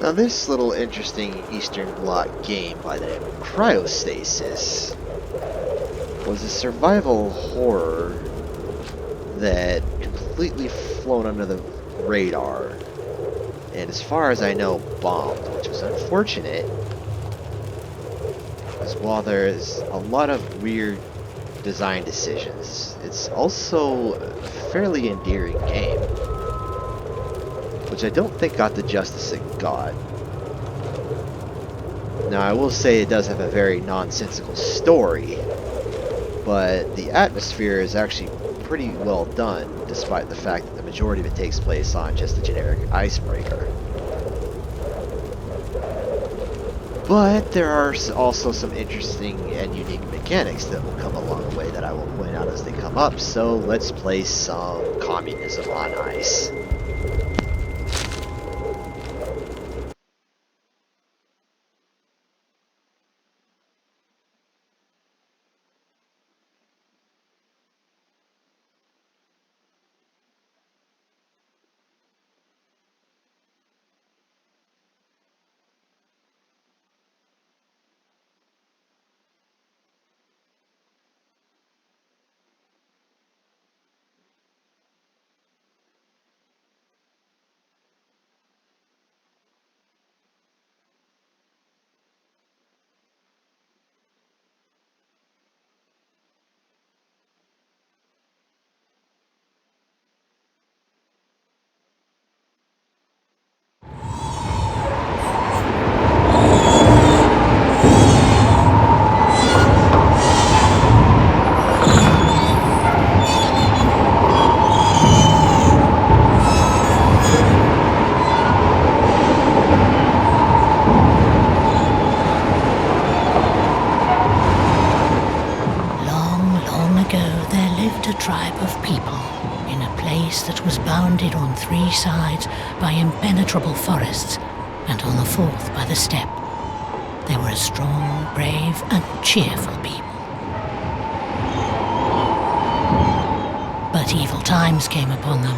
Now this little interesting Eastern Bloc game by the name of Cryostasis was a survival horror that completely flown under the radar, and as far as I know, bombed, which was unfortunate, as while there's a lot of weird design decisions, it's also a fairly endearing game, which I don't think got the justice it got. Now, I will say it does have a very nonsensical story, but the atmosphere is actually pretty well done, despite the fact that the majority of it takes place on just a generic icebreaker. But there are also some interesting and unique mechanics that will come along the way that I will point out as they come up, so let's play some Communism on Ice. That was bounded on 3 sides by impenetrable forests, and on the 4th by the steppe. They were a strong, brave, and cheerful people. But evil times came upon them.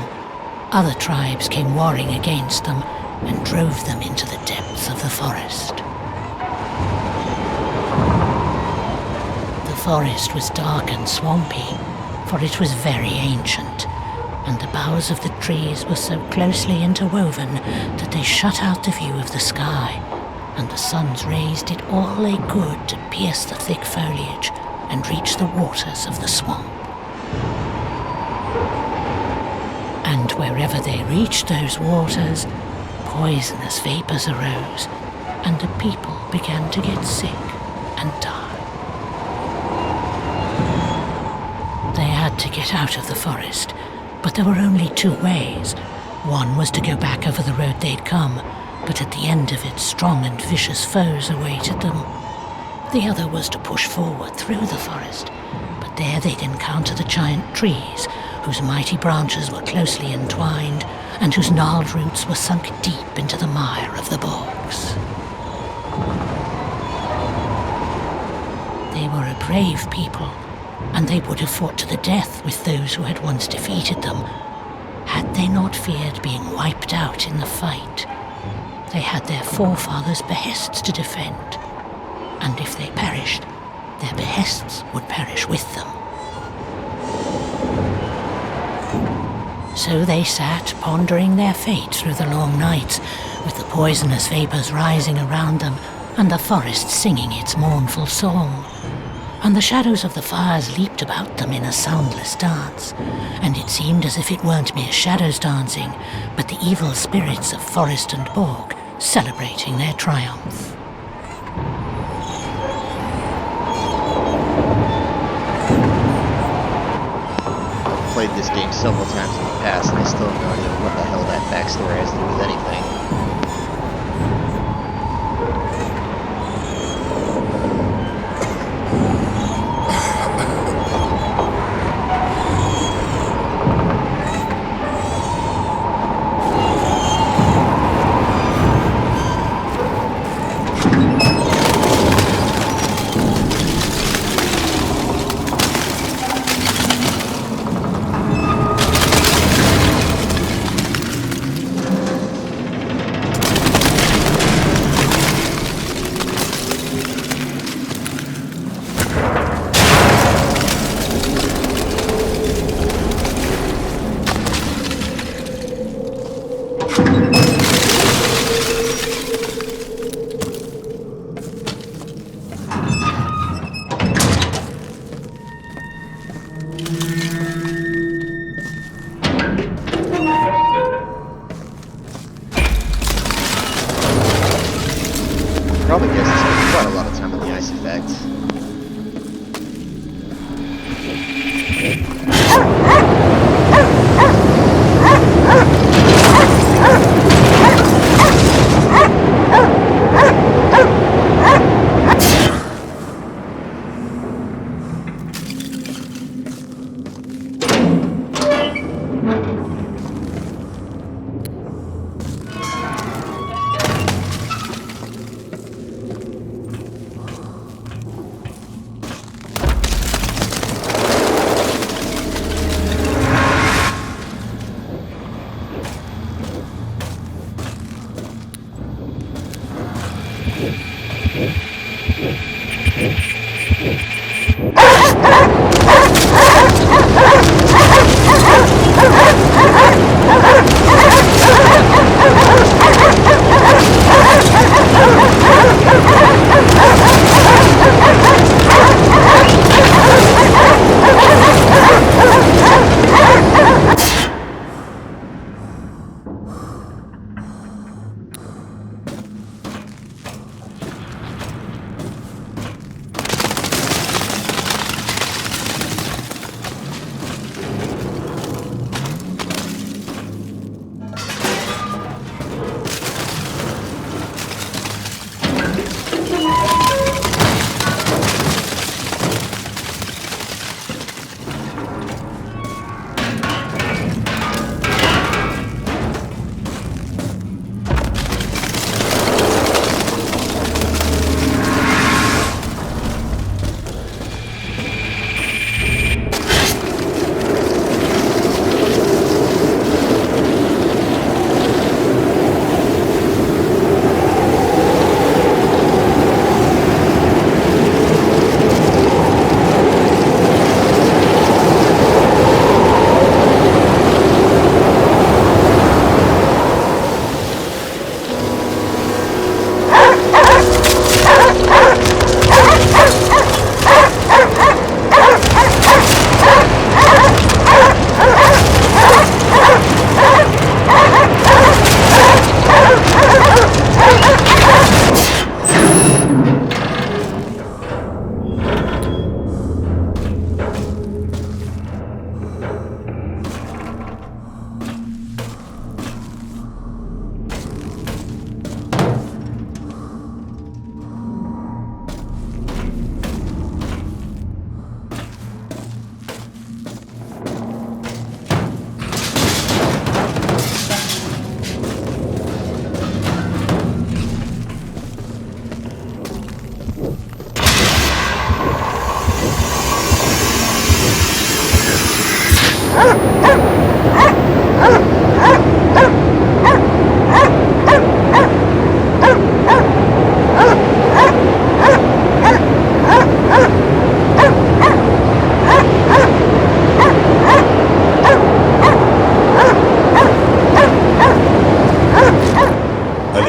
Other tribes came warring against them and drove them into the depths of the forest. The forest was dark and swampy, for it was very ancient, and the boughs of the trees were so closely interwoven that they shut out the view of the sky, and the sun's rays did all they could to pierce the thick foliage and reach the waters of the swamp. And wherever they reached those waters, poisonous vapors arose, and the people began to get sick and die. They had to get out of the forest, but there were only 2 ways. One was to go back over the road they'd come, but at the end of it, strong and vicious foes awaited them. The other was to push forward through the forest, but there they'd encounter the giant trees, whose mighty branches were closely entwined, and whose gnarled roots were sunk deep into the mire of the bogs. They were a brave people, and they would have fought to the death with those who had once defeated them, had they not feared being wiped out in the fight. They had their forefathers' behests to defend, and if they perished, their behests would perish with them. So they sat, pondering their fate through the long nights, with the poisonous vapors rising around them, and the forest singing its mournful song. And the shadows of the fires leaped about them in a soundless dance, and it seemed as if it weren't mere shadows dancing, but the evil spirits of forest and bog celebrating their triumph. I've played this game several times in the past, and I still have no idea what the hell that backstory has to do with anything.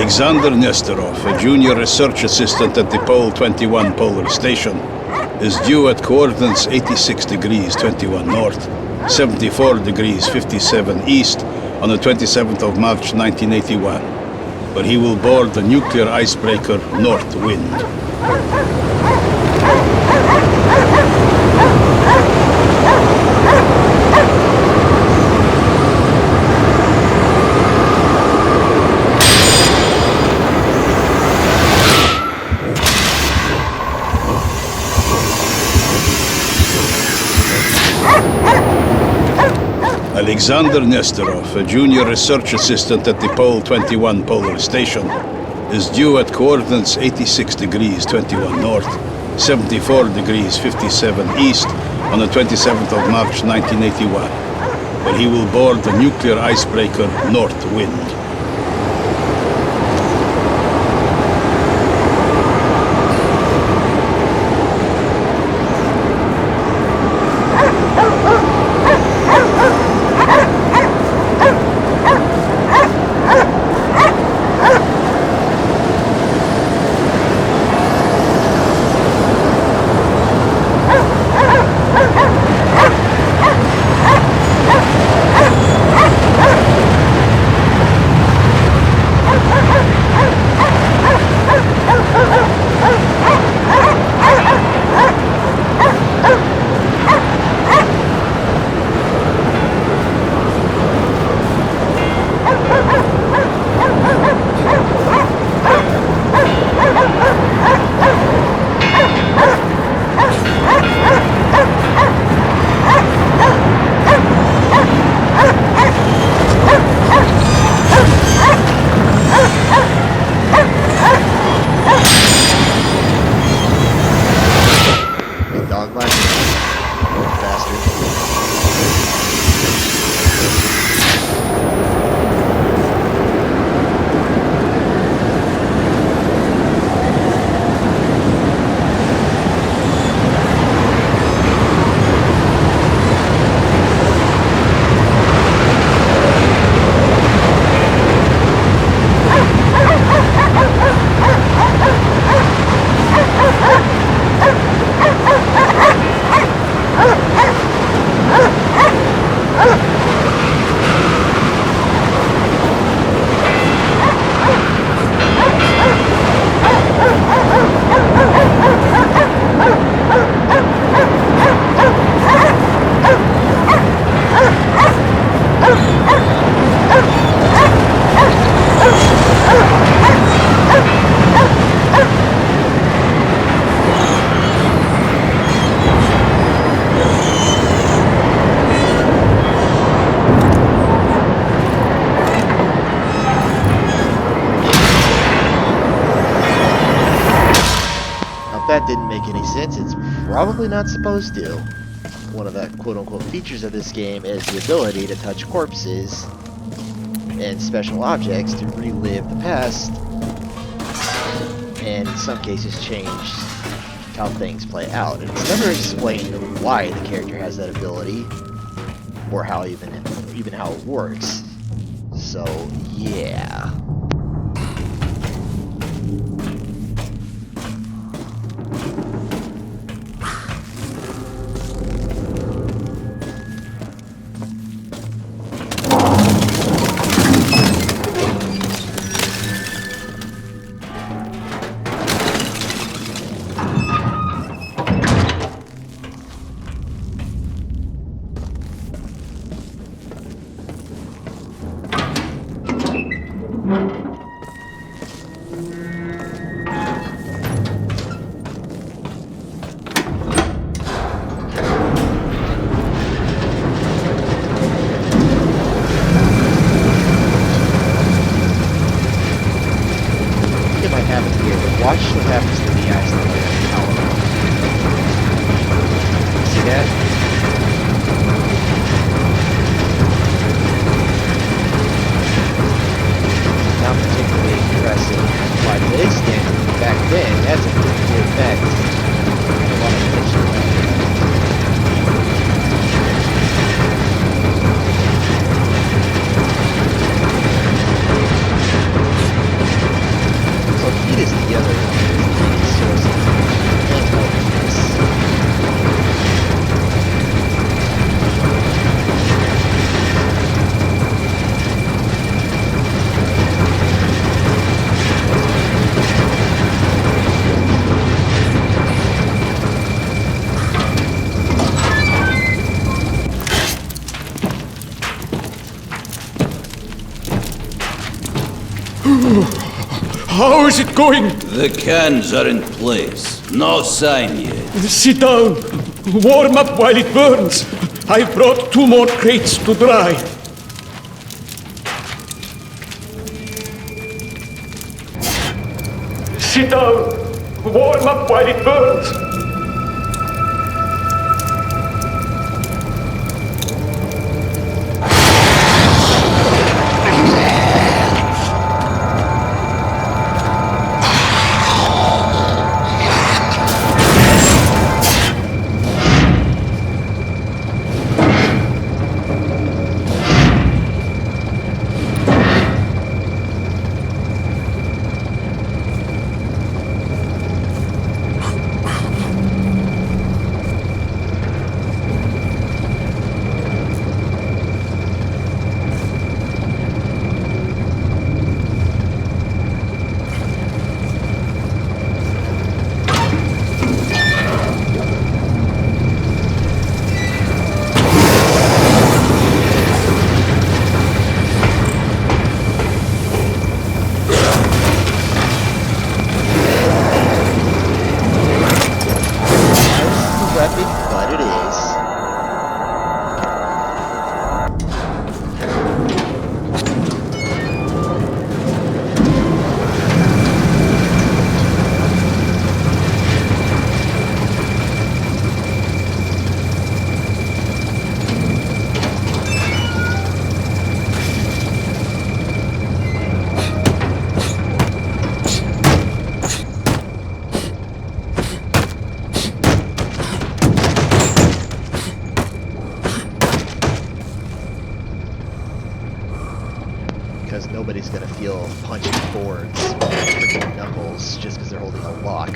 Alexander Nesterov, a junior research assistant at the Pole 21 Polar Station, is due at coordinates 86 degrees 21 north, 74 degrees 57 east on the 27th of March 1981, where he will board the nuclear icebreaker North Wind. Alexander Nesterov, a junior research assistant at the Pole 21 Polar Station, is due at coordinates 86 degrees 21 north, 74 degrees 57 east on the 27th of March 1981, where he will board the nuclear icebreaker North Wind. That didn't make any sense. It's probably not supposed to. One of the quote-unquote features of this game is the ability to touch corpses and special objects to relive the past, and in some cases change how things play out. And it's never explained why the character has that ability, or how even how it works. So yeah. Watch what happens to the ice tower. See that? Not particularly impressive by today's standard. Back then, that's a pretty cool effect. And a lot of attention around it. How is it going? The cans are in place. No sign yet. Sit down. Warm up while it burns. I brought 2 more crates to dry. Sit down. Warm up while it burns. But it is. Because nobody's gonna feel punching boards with their freaking knuckles just because they're holding a lock.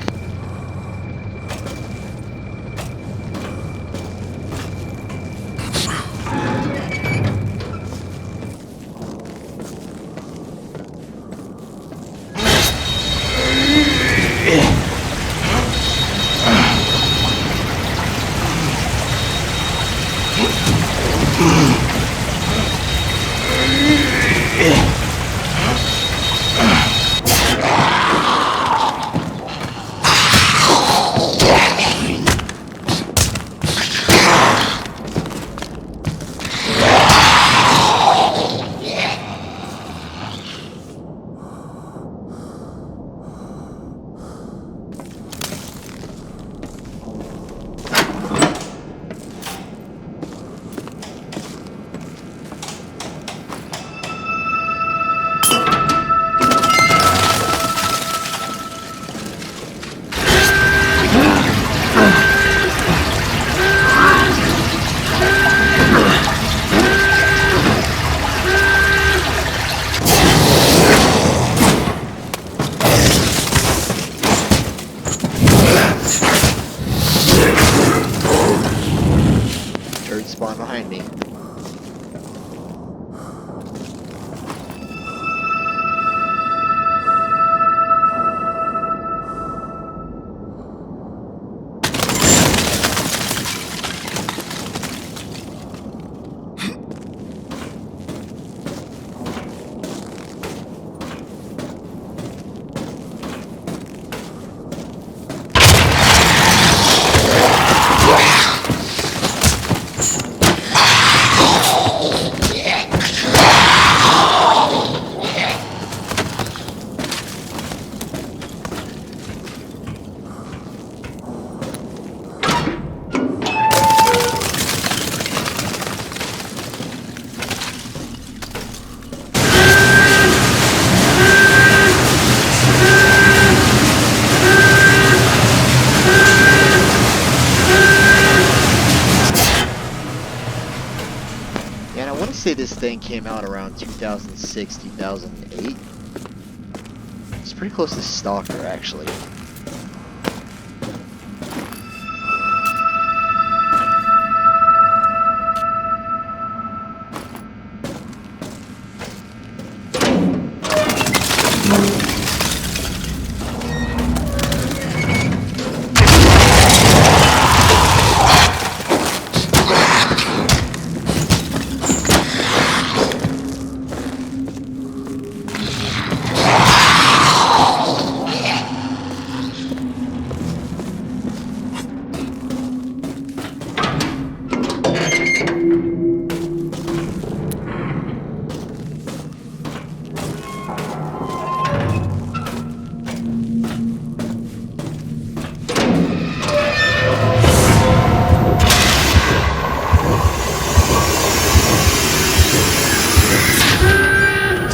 Spawn behind me. Say this thing came out around 2006, 2008. It's pretty close to Stalker, actually.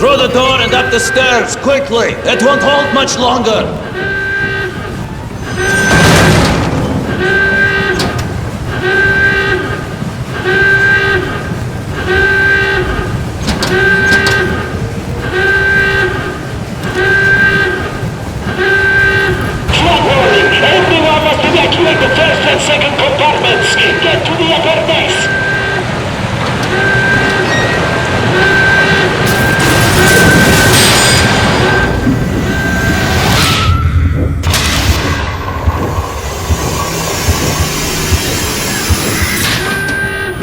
Through the door and up the stairs, quickly! It won't hold much longer! Flag warning! Everyone must evacuate the first and second compartments! Get to the upper decks!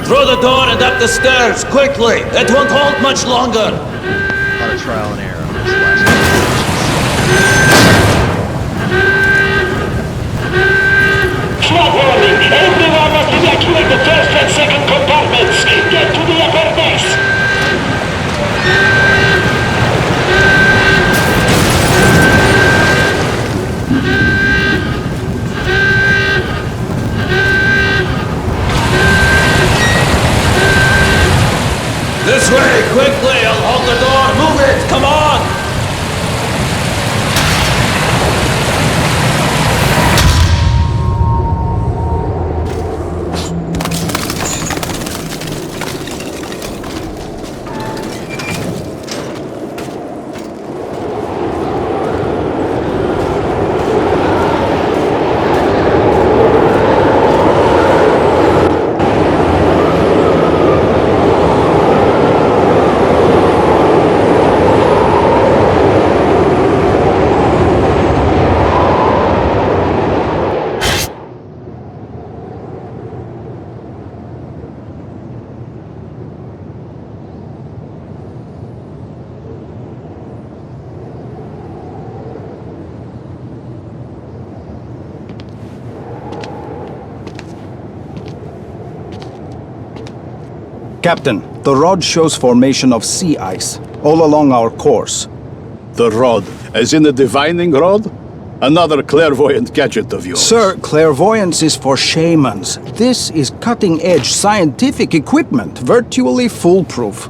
Through the door and up the stairs, quickly! It won't hold much longer! A lot of trial and error on this last Flag warning! Everyone must evacuate the first and second compartments! Get to the upper decks! This way, quickly! I'll hold the door! Move it! Come on! Captain, the rod shows formation of sea ice all along our course. The rod, as in the divining rod? Another clairvoyant gadget of yours. Sir, clairvoyance is for shamans. This is cutting-edge scientific equipment, virtually foolproof.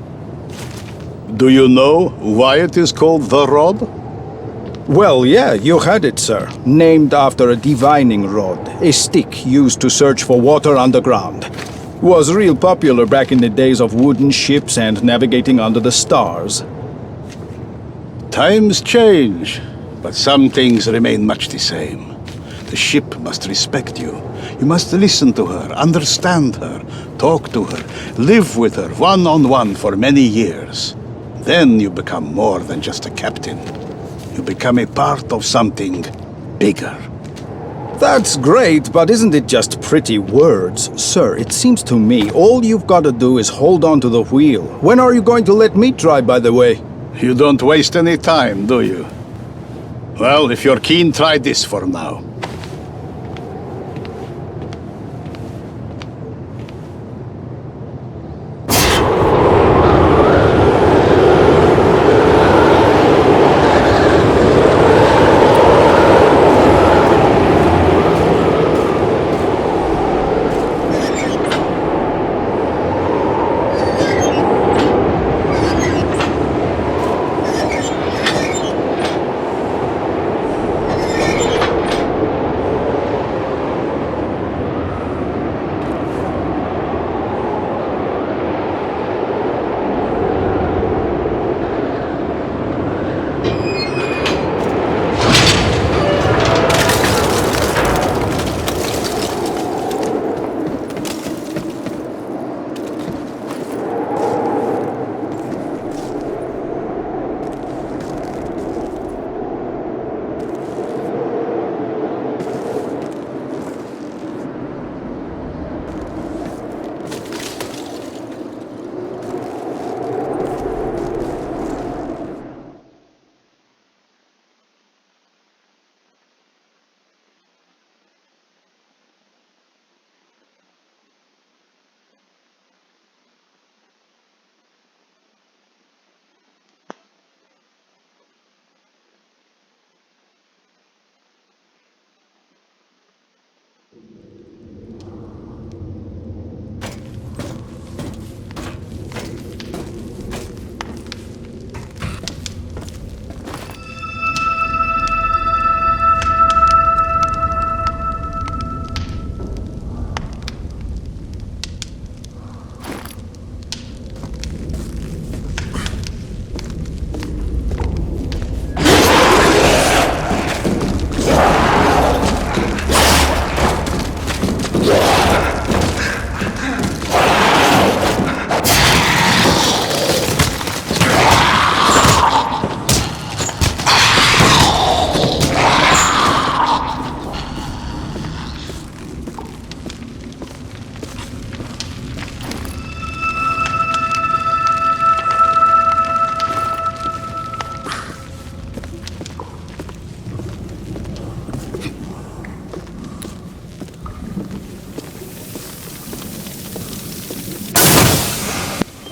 Do you know why it is called the rod? Well, yeah, you had it, sir. Named after a divining rod, a stick used to search for water underground. Was real popular back in the days of wooden ships and navigating under the stars. Times change, but some things remain much the same. The ship must respect you. You must listen to her, understand her, talk to her, live with her one-on-one for many years. Then you become more than just a captain. You become a part of something bigger. That's great, but isn't it just pretty words? Sir, it seems to me all you've got to do is hold on to the wheel. When are you going to let me try, by the way? You don't waste any time, do you? Well, if you're keen, try this for now.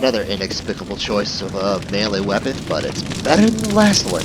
Another inexplicable choice of a melee weapon, but it's better than the last one.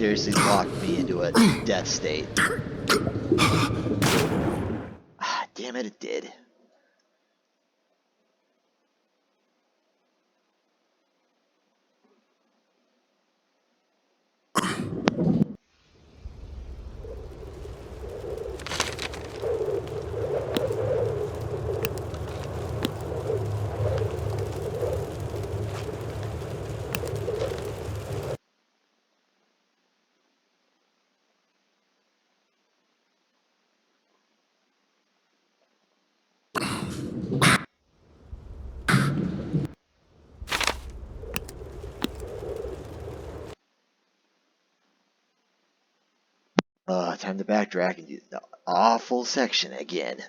seriously locked me into a death state. Ah, damn it, it did. Time to backtrack and do the awful section again.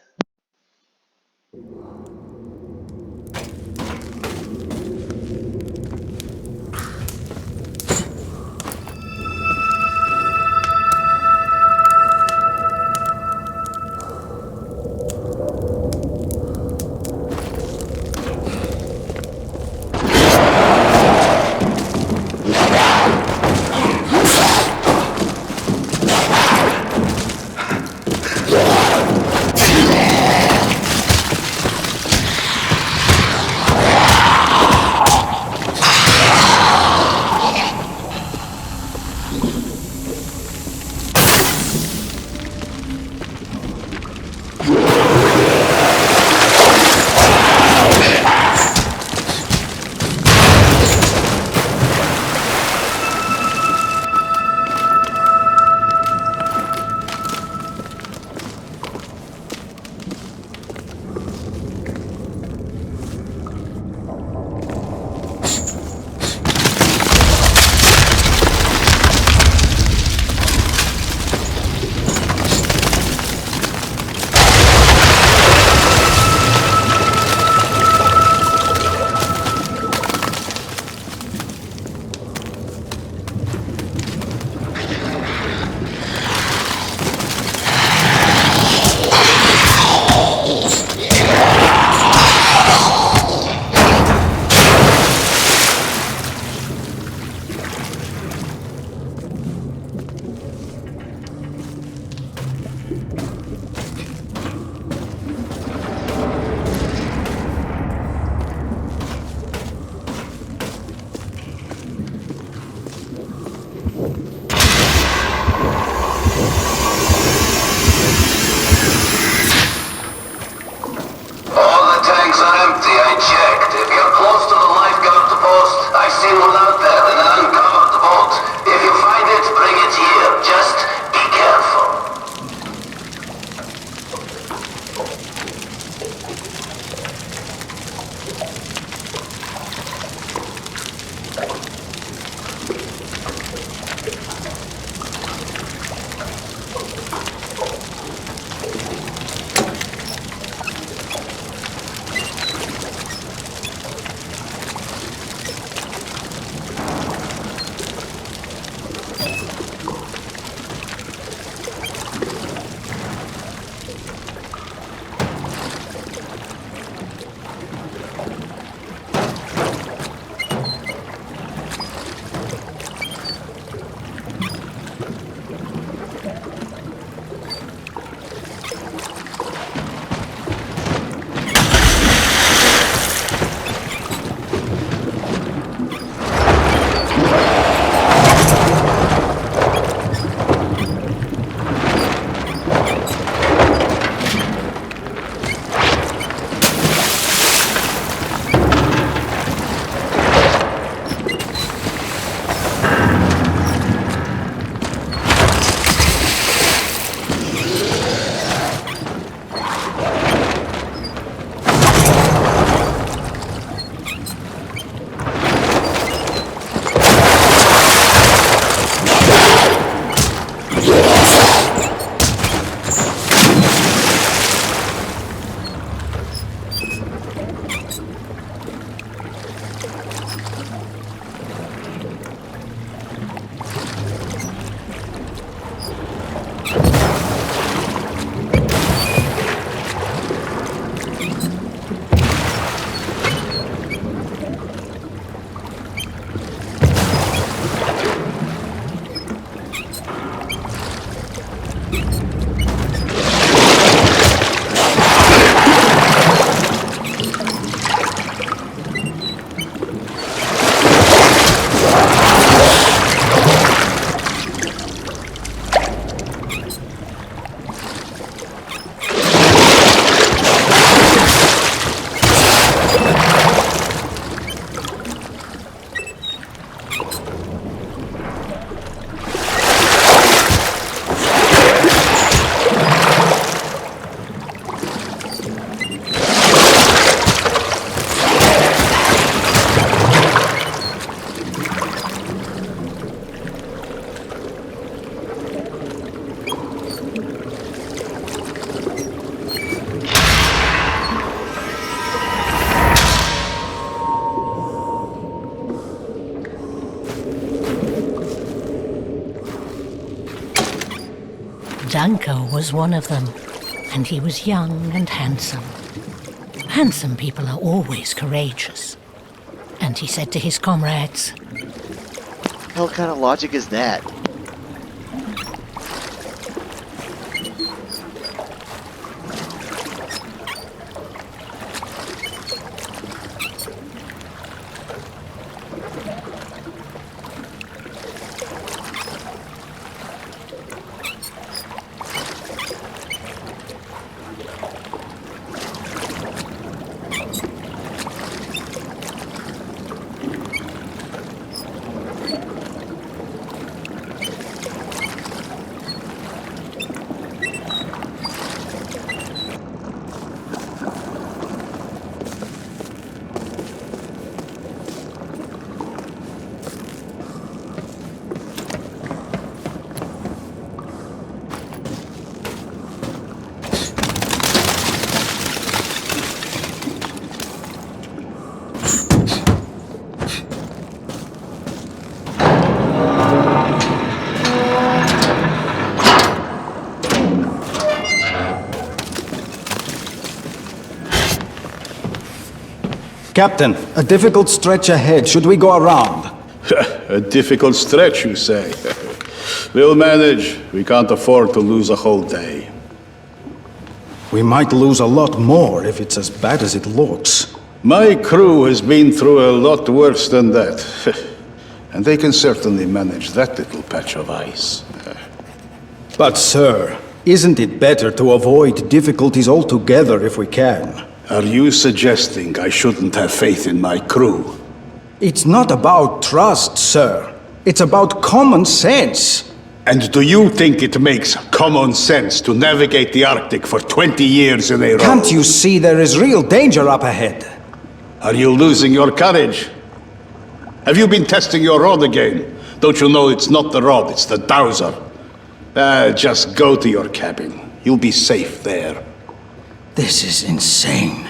Blanco was one of them, and he was young and handsome. Handsome people are always courageous. And he said to his comrades, Hell kind of logic is that? Captain, a difficult stretch ahead. Should we go around? A difficult stretch, you say? We'll manage. We can't afford to lose a whole day. We might lose a lot more if it's as bad as it looks. My crew has been through a lot worse than that. And they can certainly manage that little patch of ice. But, sir, isn't it better to avoid difficulties altogether if we can? Are you suggesting I shouldn't have faith in my crew? It's not about trust, sir. It's about common sense. And do you think it makes common sense to navigate the Arctic for 20 years in a row? Can't you see there is real danger up ahead? Are you losing your courage? Have you been testing your rod again? Don't you know it's not the rod, it's the dowser? Just go to your cabin. You'll be safe there. This is insane.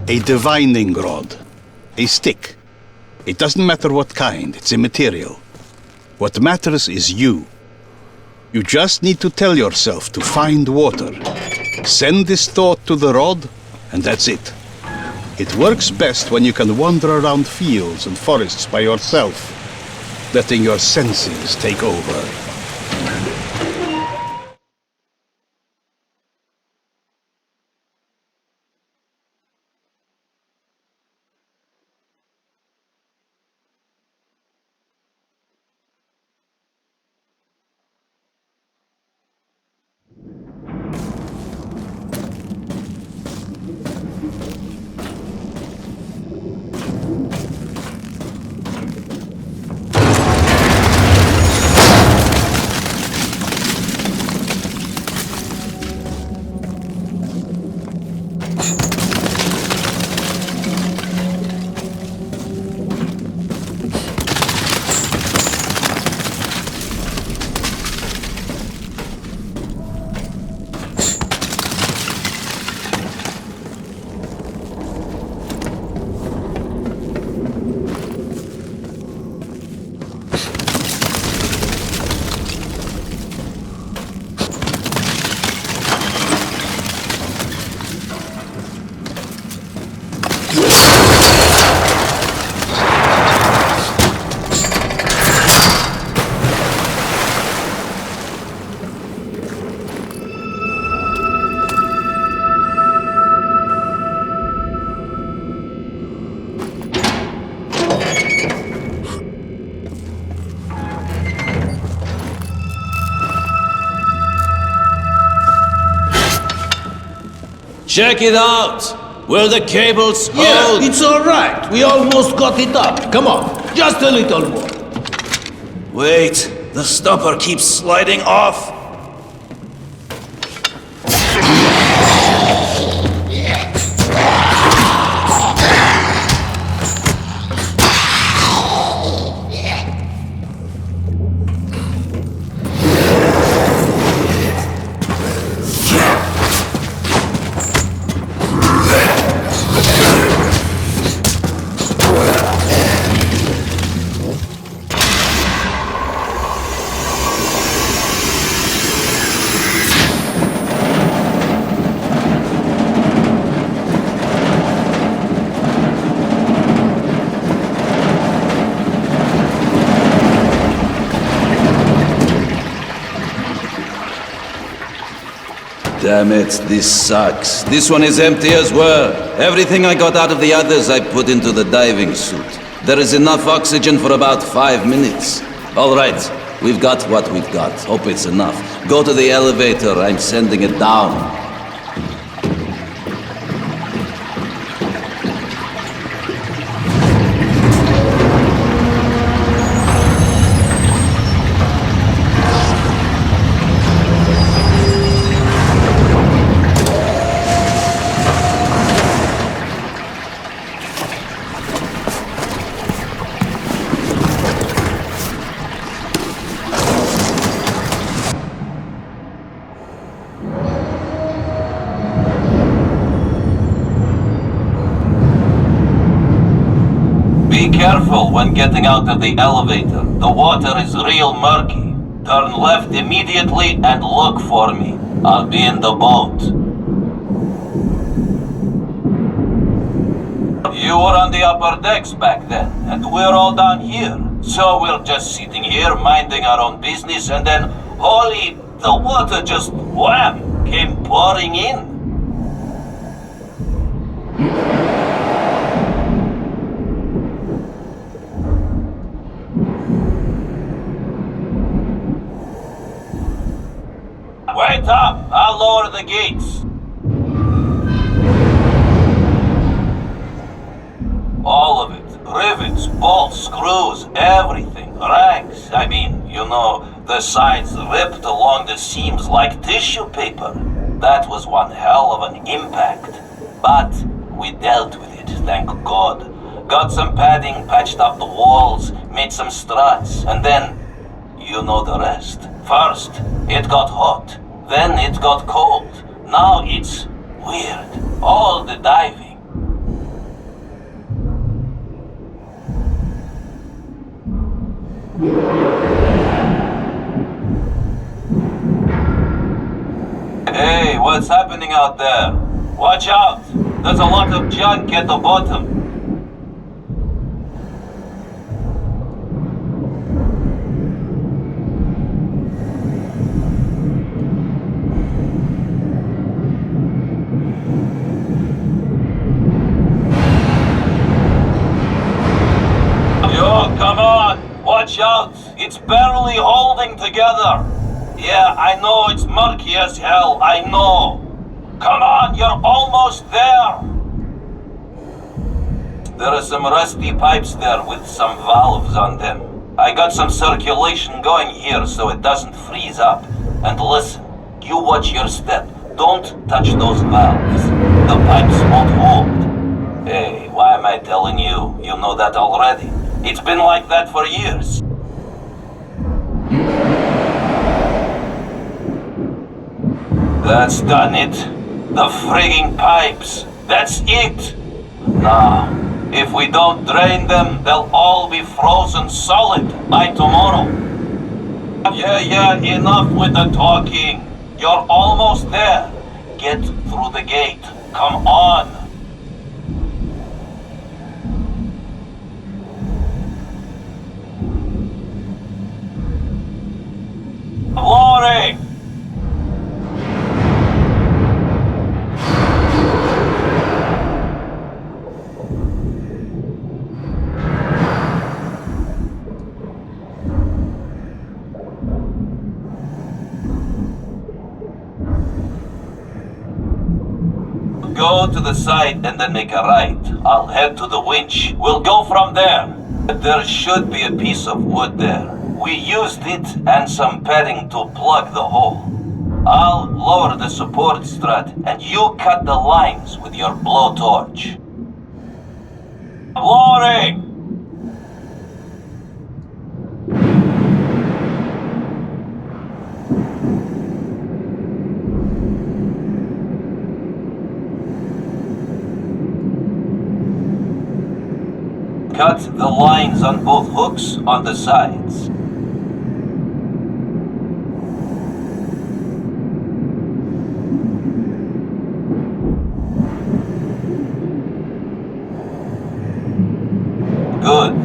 A divining rod. A stick. It doesn't matter what kind, it's immaterial. What matters is you. You just need to tell yourself to find water. Send this thought to the rod, and that's it. It works best when you can wander around fields and forests by yourself, letting your senses take over. Check it out! Where the cables hold! Yeah, it's alright. We almost got it up. Come on, just a little more. Wait, the stopper keeps sliding off. Damn it, this sucks. This one is empty as well. Everything I got out of the others I put into the diving suit. There is enough oxygen for about 5 minutes. All right, we've got what we've got. Hope it's enough. Go to the elevator, I'm sending it down. Be careful when getting out of the elevator. The water is real murky. Turn left immediately and look for me. I'll be in the boat. You were on the upper decks back then, and we're all down here. So we're just sitting here minding our own business, and then, holy, the water just wham, came pouring in. Wait up! I'll lower the gates. All of it. Rivets, bolts, screws, everything. Rags. I mean, you know, the sides ripped along the seams like tissue paper. That was one hell of an impact. But we dealt with it, thank God. Got some padding, patched up the walls, made some struts, and then, you know the rest. First, it got hot. Then it got cold. Now it's weird. All the diving. out there. Watch out! There's a lot of junk at the bottom. Yo, come on! Watch out! It's barely holding together! Yeah, I know it's murky as hell, I know! Come on, you're almost there! There are some rusty pipes there with some valves on them. I got some circulation going here so it doesn't freeze up. And listen, you watch your step. Don't touch those valves. The pipes won't hold. Hey, why am I telling you? You know that already. It's been like that for years. That's done it. The frigging pipes. That's it. Now, if we don't drain them, they'll all be frozen solid by tomorrow. Yeah, enough with the talking. You're almost there. Get through the gate. Come on. Glory! Go to the side and then make a right. I'll head to the winch. We'll go from there. There should be a piece of wood there. We used it and some padding to plug the hole. I'll lower the support strut and you cut the lines with your blowtorch. Glory! Cut the lines on both hooks on the sides. Good.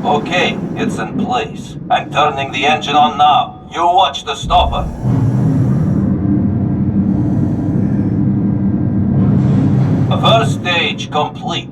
Okay, it's in place. I'm turning the engine on now. You watch the stopper. First stage complete.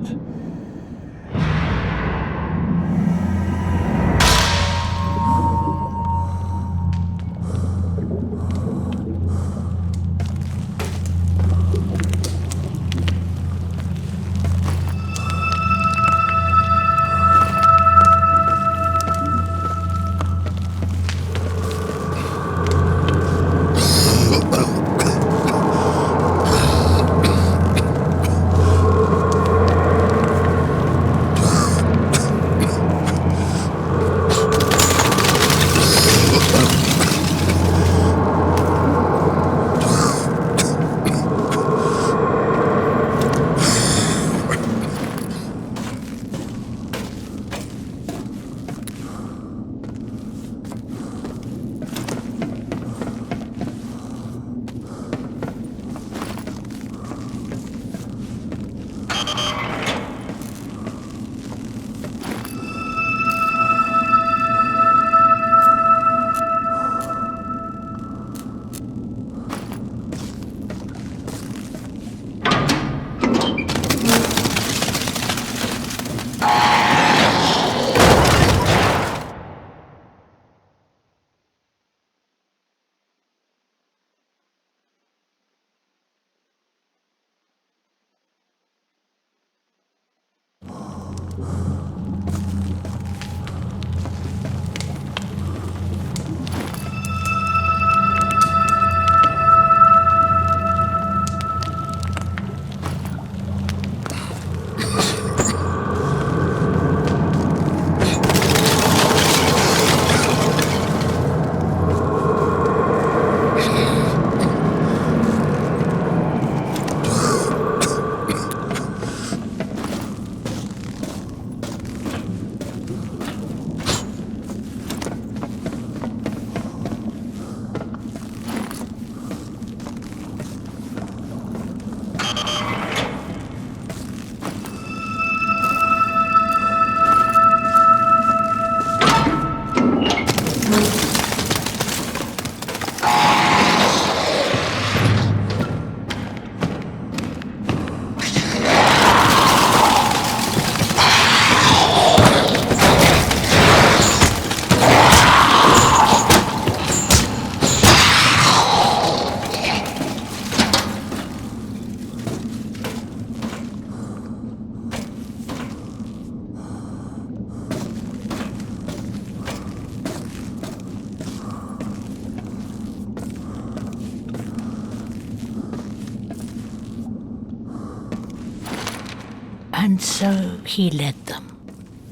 And so he led them,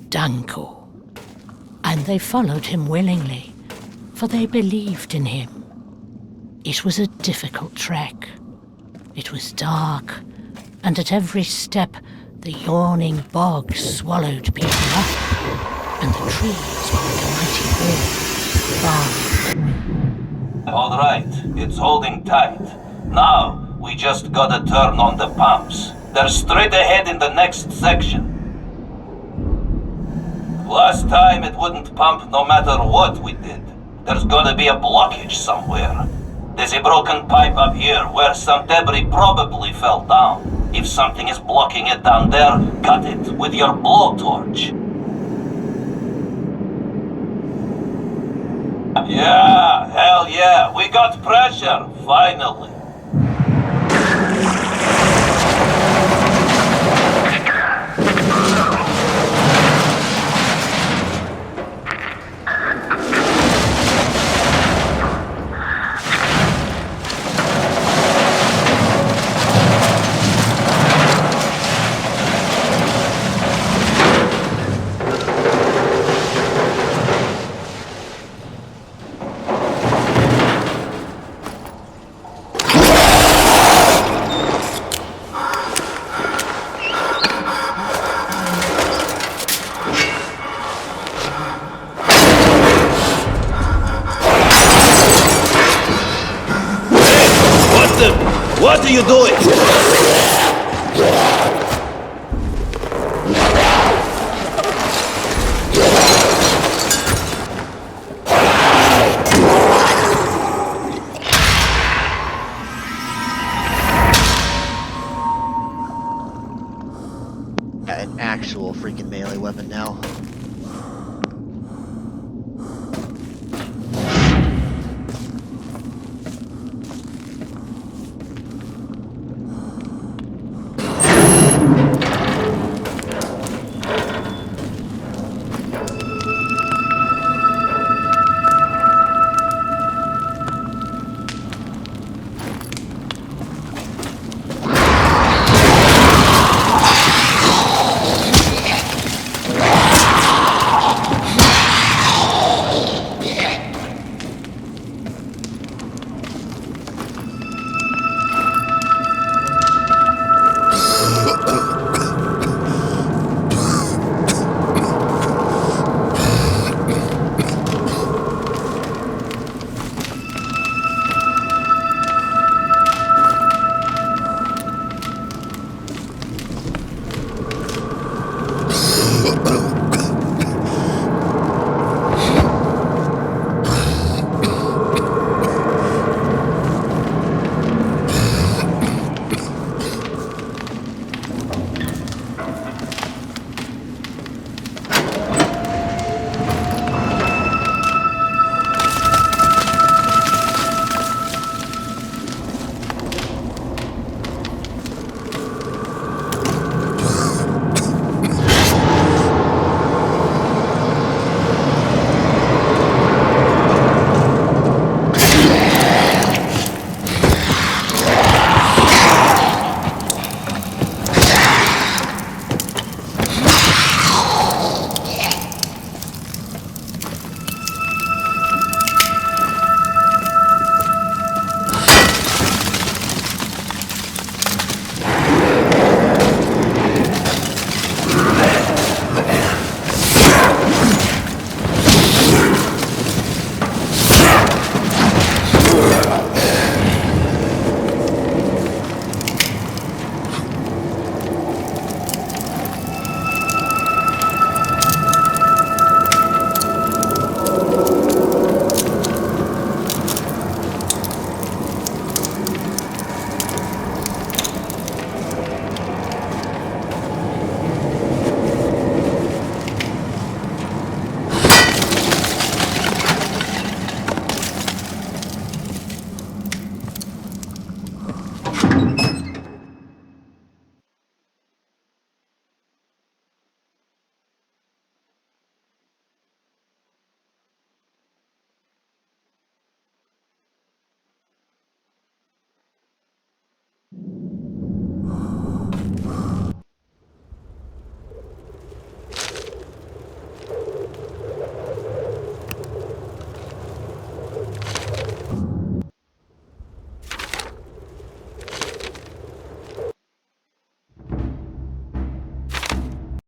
Danko. And they followed him willingly, for they believed in him. It was a difficult trek. It was dark, and at every step the yawning bog swallowed people up, and the trees were like a mighty wall. All right, it's holding tight. Now, we just gotta turn on the pumps. They're straight ahead in the next section. Last time it wouldn't pump no matter what we did. There's gotta be a blockage somewhere. There's a broken pipe up here where some debris probably fell down. If something is blocking it down there, cut it with your blowtorch. Yeah, hell yeah, we got pressure, finally. What are you doing? An actual freaking melee weapon now.